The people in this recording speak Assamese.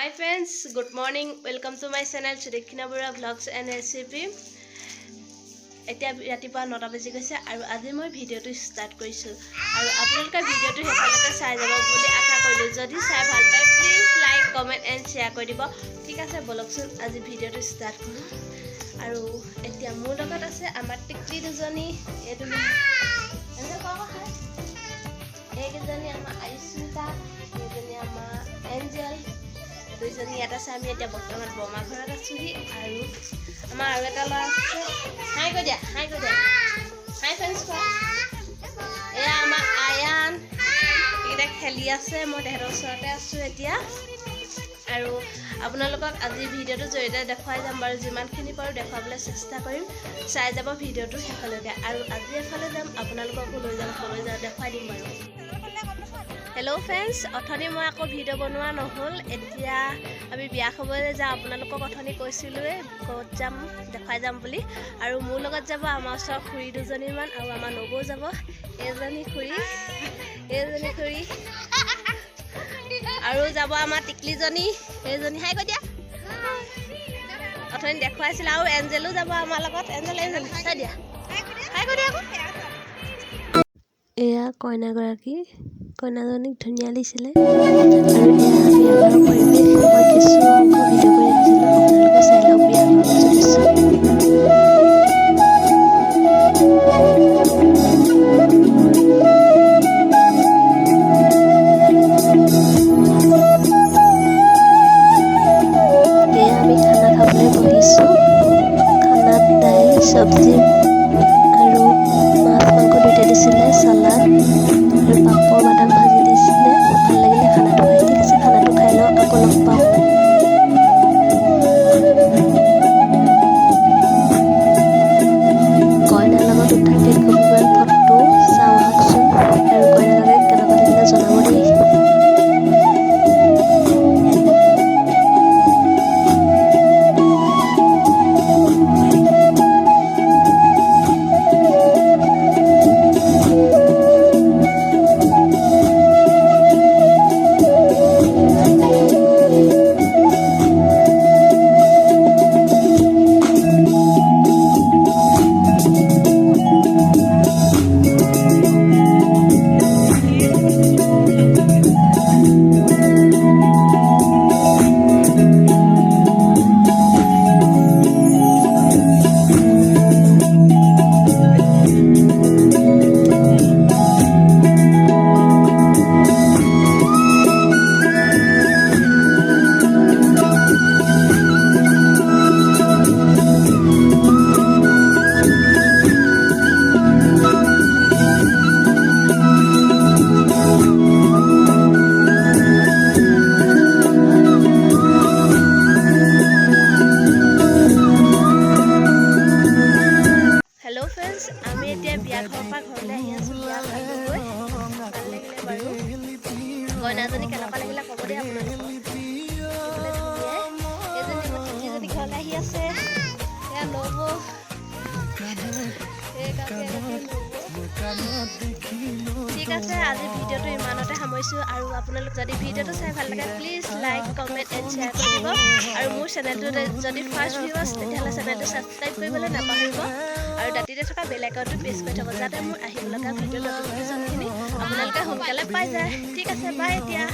Hi friends, good morning. Welcome to my channel Sudekhina Bora Vlogs and Recipe. এতিয়া ৰাতিপুৱা 9টা বাজি গৈছে আৰু আজি মই ভিডিওটো ষ্টাৰ্ট কৰিছো আৰু আপোনালোকে ভিডিওটো হেপালকে চাই যাব বুলি আশা কৰিলো। যদি চাই ভাল পায় please like, comment and share কৰি দিব। ঠিক আছে, বলকচোন আজি ভিডিওটো ষ্টাৰ্ট কৰো। আৰু এতিয়া মোৰ লগত আছে আমাৰ টিকলি দুজনী। এইকেইজনী আমাৰ আয়ুস্মিতা, এইজনী আমাৰ এঞ্জেল। দুইজনী এটা চামি এতিয়া বৰ্তমান বমা ঘৰত আছোহি আৰু আমাৰ আৰু এটা ল'ৰা আছে। হাই কৈ দিয়া, হাই কৈ দিয়া, হাই ফ্ৰেণ্ডছ কোৱা। এয়া আমাৰ আয়ান, এইকেইটা খেলি আছে। মই তেহেঁতৰ ওচৰতে আছোঁ এতিয়া আৰু আপোনালোকক আজি ভিডিঅ'টো জৰিয়তে দেখুৱাই যাম বাৰু। যিমানখিনি পাৰোঁ দেখুৱাবলৈ চেষ্টা কৰিম। চাই যাব ভিডিঅ'টো শেষলৈকে আৰু আজি এফালে যাম, আপোনালোককো লৈ যাম, কলৈ যাওঁ দেখুৱাই দিম বাৰু। হেল্ল' ফ্ৰেণ্ডছ, অথনি মই আকৌ ভিডিঅ' বনোৱা নহ'ল। এতিয়া আমি বিয়া খাবলৈ যাওঁ। আপোনালোকক অথনি কৈছিলোঁৱে ক'ত যাম দেখুৱাই যাম বুলি। আৰু মোৰ লগত যাব আমাৰ ওচৰৰ খুৰী দুজনীমান আৰু আমাৰ নবৌ যাব। এইজনী খুৰী, এইজনী খুৰী আৰু যাব আমাৰ টিকলিজনী, এইজনী হাই কৈ দিয়া, অথনি দেখুৱাইছিলে। আৰু এঞ্জেলো যাব আমাৰ লগত। এঞ্জেল চাই দিয়া, হাই কৈ দিয়া আকৌ। এয়া কইনাগৰাকী, কইনাজনীক ধুনীয়া লাগিছিলে। আৰু এয়া বিয়াঘৰৰ পৰিৱেশ। মই কিছু অংশ ভিডিঅ' কৰি ৰাখিছিলোঁ, আপোনালোকে চাই লওক বিয়াঘৰৰ কিছু দৃশ্য। এয়া আমি খানা খাবলৈ বহিছোঁ। খানাত দাইল, চব্জি আৰু মাছ মাংস দুইটা দিছিলে, চালাড আৰু পাপৰ, বাদাম ভাজি দিছিলে। ভাল লাগিলে খানাটো খাই। ঠিক আছে, খানাটো খাই লওঁ, আকৌ লগ পাম। কইনাৰ লগত উঠা কেইকপিমান ফটো চাওঁ আহকচোন আৰু কইনাগৰাকীক কেনেকুৱা লাগিলে জনাব দেই। হেল্ল' ফ্ৰেণ্ডছ, আমি এতিয়া বিয়া ঘৰৰ পৰা ঘৰলৈ আহি আছোঁ। বিয়া খালোগৈ, ভাল লাগিলে বাৰু। কইনাজনী কেনেকুৱা লাগিলে ক'ব দেই আপোনালোকক। দেখিবলৈ ধুনীয়াই। এইজনী আমাৰ টিকলিজনী ঘৰলৈ আহি আছে। এয়া নবৌ, ঠিক আছে, আজি ভিডিঅ'টো ইমানতে সামৰিছোঁ। আৰু আপোনালোক যদি ভিডিঅ'টো চাই ভাল লাগে please like, comment and share কৰি দিব। আৰু মোৰ চেনেলটো যদি ফাৰ্ষ্ট ভিউৱাৰ্ছ তেতিয়াহ'লে চেনেলটো ছাবস্ক্ৰাইব কৰিবলৈ নাপাহৰিব আৰু দাঁতিতে থকা বেল আইকনটো প্ৰেছ কৰি থ'ব, যাতে মোৰ আহিব লগা ভিডিঅ' নটিফিকেশ্যনখিনি আপোনালোকে সোনকালে পাই যায়। ঠিক আছে, বাই এতিয়া।